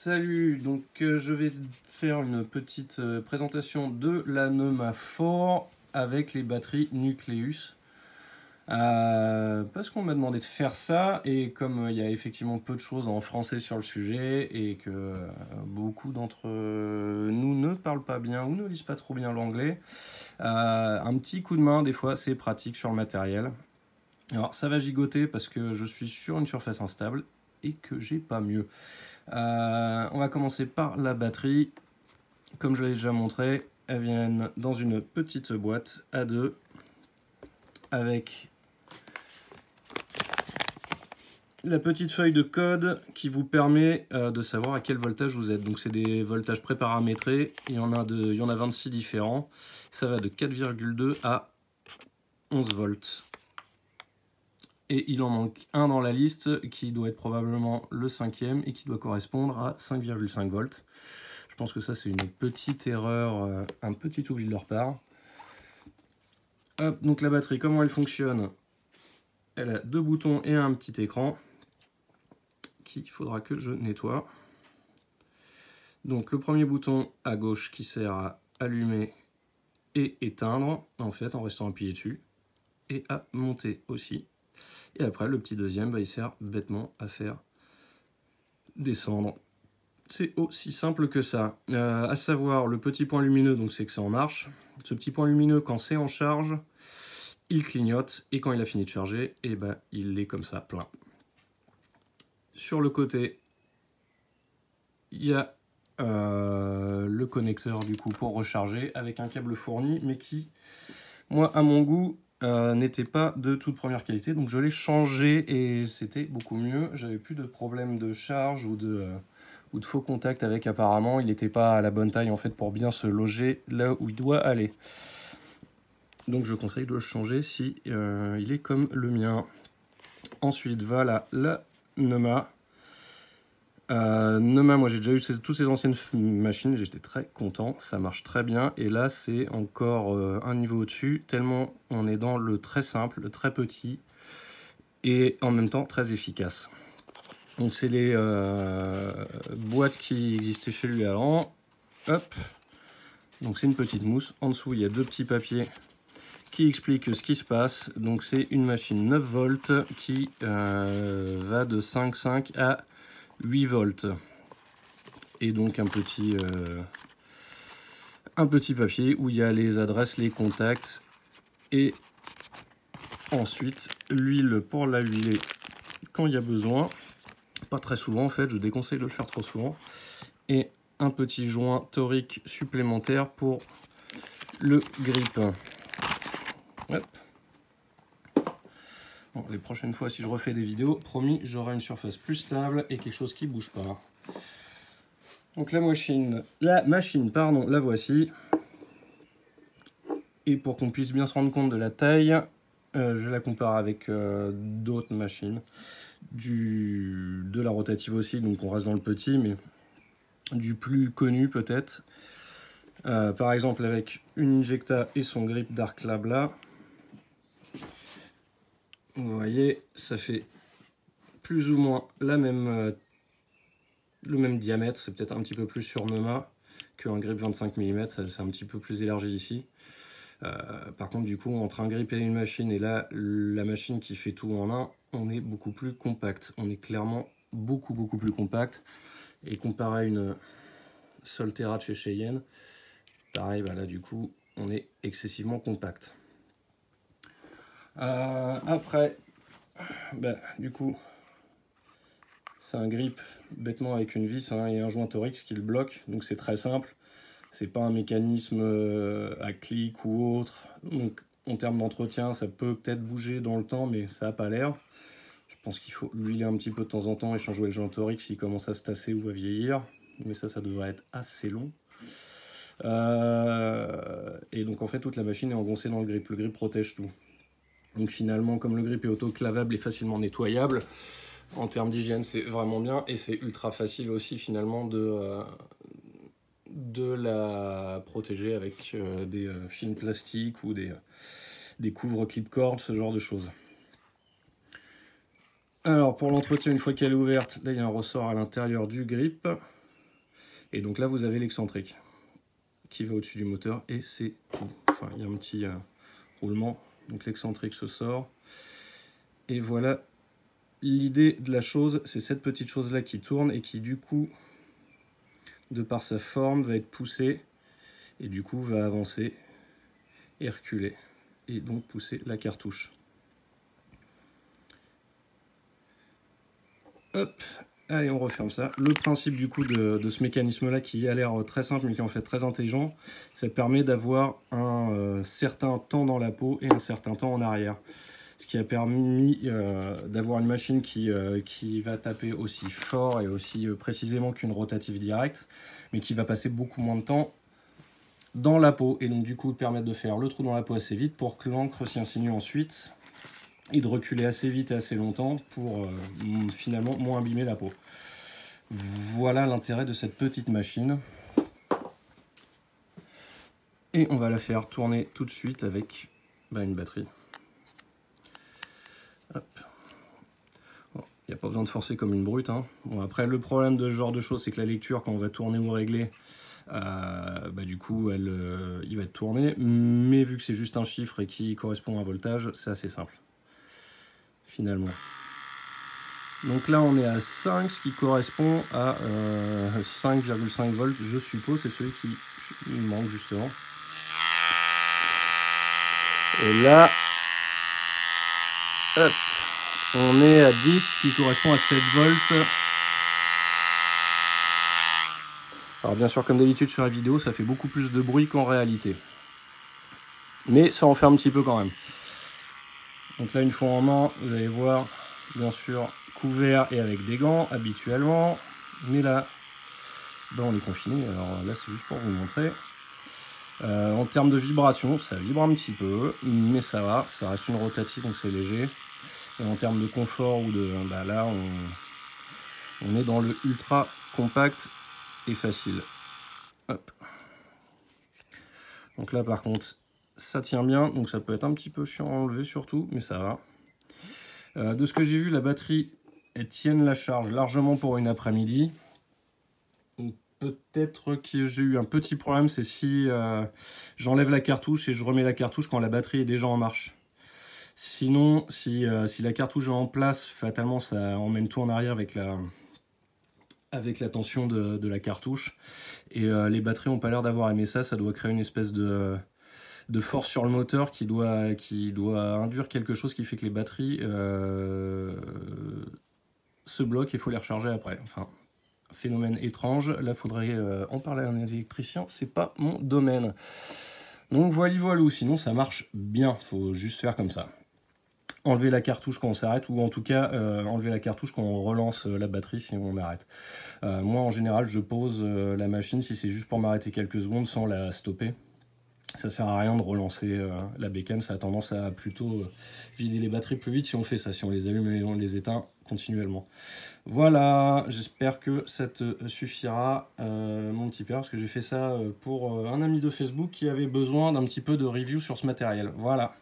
Salut, donc je vais faire une petite présentation de la Noma 4 avec les batteries Nucleus. Parce qu'on m'a demandé de faire ça, et comme il y a effectivement peu de choses en français sur le sujet, et que beaucoup d'entre nous ne parlent pas bien ou ne lisent pas trop bien l'anglais, un petit coup de main des fois c'est pratique sur le matériel. Alors ça va gigoter parce que je suis sur une surface instable et que j'ai pas mieux. On va commencer par la batterie. Comme je l'ai déjà montré, elles viennent dans une petite boîte A2 avec la petite feuille de code qui vous permet de savoir à quel voltage vous êtes. Donc c'est des voltages préparamétrés, il y en a 26 différents. Ça va de 4,2 à 11 volts. Et il en manque un dans la liste qui doit être probablement le cinquième et qui doit correspondre à 5,5 volts. Je pense que ça c'est une petite erreur, un petit oubli de leur part. Hop, donc la batterie, comment elle fonctionne? Elle a deux boutons et un petit écran qu'il faudra que je nettoie. Donc le premier bouton à gauche qui sert à allumer et éteindre, en fait, en restant appuyé dessus, et à monter aussi. Et après le petit deuxième, il sert bêtement à faire descendre. C'est aussi simple que ça. À savoir, le petit point lumineux, donc c'est que c'est en marche. Ce petit point lumineux, quand c'est en charge, il clignote, et quand il a fini de charger, et il est comme ça, plein. Sur le côté, il y a le connecteur du coup pour recharger avec un câble fourni, mais qui, moi, à mon goût, n'était pas de toute première qualité. Donc je l'ai changé et c'était beaucoup mieux. J'avais plus de problème de charge ou de faux contact avec, apparemment. Il n'était pas à la bonne taille en fait pour bien se loger là où il doit aller. Donc je conseille de le changer si il est comme le mien. Ensuite, voilà la Noma. Noma, moi j'ai déjà eu toutes ces anciennes machines, j'étais très content, ça marche très bien. Et là c'est encore un niveau au-dessus, tellement on est dans le très simple, le très petit, et en même temps très efficace. Donc c'est les boîtes qui existaient chez lui avant. Hop. Donc c'est une petite mousse. En dessous il y a deux petits papiers qui expliquent ce qui se passe. Donc c'est une machine 9 volts qui va de 5,5 à 8 volts. Et donc un petit papier où il y a les adresses, les contacts, et ensuite l'huile pour la huiler quand il y a besoin. Pas très souvent en fait, je déconseille de le faire trop souvent. Et un petit joint torique supplémentaire pour le grip. Hop. Bon, les prochaines fois si je refais des vidéos, promis, j'aurai une surface plus stable et quelque chose qui bouge pas. Donc la machine, la voici. Et pour qu'on puisse bien se rendre compte de la taille, je la compare avec d'autres machines. De la rotative aussi, donc on reste dans le petit, mais du plus connu peut-être. Par exemple avec une Injecta et son grip Dark Lab là. Vous voyez, ça fait plus ou moins le même diamètre. C'est peut-être un petit peu plus sur Noma qu'un grip 25 mm, c'est un petit peu plus élargi ici. Par contre, du coup, entre un grip et une machine, et là, la machine qui fait tout en un, on est beaucoup plus compact. On est clairement beaucoup plus compact. Et comparé à une Solterra de chez Cheyenne, pareil, là, du coup, on est excessivement compact. Après, du coup, c'est un grip bêtement avec une vis et un joint Torx qui le bloque, donc c'est très simple. C'est pas un mécanisme à clic ou autre. Donc en termes d'entretien, ça peut peut-être bouger dans le temps, mais ça n'a pas l'air. Je pense qu'il faut l'huiler un petit peu de temps en temps et changer le joint Torx s'il commence à se tasser ou à vieillir. Mais ça devrait être assez long. Et donc en fait, toute la machine est engoncée dans le grip. Le grip protège tout. Donc finalement, comme le grip est autoclavable et facilement nettoyable, en termes d'hygiène, c'est vraiment bien. Et c'est ultra facile aussi finalement de la protéger avec des films plastiques ou des couvres clip-cord, ce genre de choses. Alors pour l'entretien, une fois qu'elle est ouverte, là il y a un ressort à l'intérieur du grip. Et donc là, vous avez l'excentrique qui va au-dessus du moteur et c'est tout. Enfin, il y a un petit roulement. Donc l'excentrique se sort. Et voilà, l'idée de la chose, c'est cette petite chose-là qui tourne et qui, du coup, de par sa forme, va être poussée et du coup va avancer et reculer et donc pousser la cartouche. Hop, allez, on referme ça. Le principe du coup de ce mécanisme-là qui a l'air très simple mais qui est en fait très intelligent, ça permet d'avoir un certain temps dans la peau et un certain temps en arrière. Ce qui a permis d'avoir une machine qui va taper aussi fort et aussi précisément qu'une rotative directe, mais qui va passer beaucoup moins de temps dans la peau, et donc du coup permettre de faire le trou dans la peau assez vite pour que l'encre s'y insinue ensuite, et de reculer assez vite et assez longtemps pour finalement moins abîmer la peau. Voilà l'intérêt de cette petite machine. Et on va la faire tourner tout de suite avec une batterie. Il n'y a pas besoin de forcer comme une brute. Hein. Bon, après, le problème de ce genre de choses, c'est que la lecture, quand on va tourner ou régler, du coup, il va être tourné. Mais vu que c'est juste un chiffre et qui correspond à un voltage, c'est assez simple, finalement. Donc là, on est à 5, ce qui correspond à 5,5 volts, je suppose. C'est celui qui manque, justement. Et là, hop, on est à 10, qui correspond à 7 volts. Alors bien sûr, comme d'habitude sur la vidéo, ça fait beaucoup plus de bruit qu'en réalité. Mais ça en fait un petit peu quand même. Donc là, une fois en main, vous allez voir, bien sûr, couvert et avec des gants, habituellement. Mais là, on est confiné. Alors là, c'est juste pour vous montrer. En termes de vibration, ça vibre un petit peu, mais ça va. Ça reste une rotative, donc c'est léger. Et en termes de confort, ou de, là, on est dans le ultra compact et facile. Hop. Donc là, par contre, ça tient bien, donc ça peut être un petit peu chiant à enlever surtout, mais ça va. De ce que j'ai vu, la batterie, elle tienne la charge largement pour une après-midi. Peut-être que j'ai eu un petit problème, c'est si j'enlève la cartouche et je remets la cartouche quand la batterie est déjà en marche. Sinon, si la cartouche est en place, fatalement ça emmène tout en arrière avec la tension de la cartouche. Et les batteries n'ont pas l'air d'avoir aimé ça, ça doit créer une espèce de force sur le moteur qui doit induire quelque chose qui fait que les batteries se bloquent et il faut les recharger après. Enfin, phénomène étrange. Là, il faudrait en parler à un électricien, c'est pas mon domaine. Donc voilà, sinon ça marche bien, faut juste faire comme ça. Enlever la cartouche quand on s'arrête, ou en tout cas enlever la cartouche quand on relance la batterie si on arrête. Moi en général je pose la machine si c'est juste pour m'arrêter quelques secondes sans la stopper. Ça sert à rien de relancer la bécane, ça a tendance à plutôt vider les batteries plus vite si on fait ça, si on les allume et on les éteint continuellement. Voilà, j'espère que ça te suffira mon petit père, parce que j'ai fait ça pour un ami de Facebook qui avait besoin d'un petit peu de review sur ce matériel. Voilà.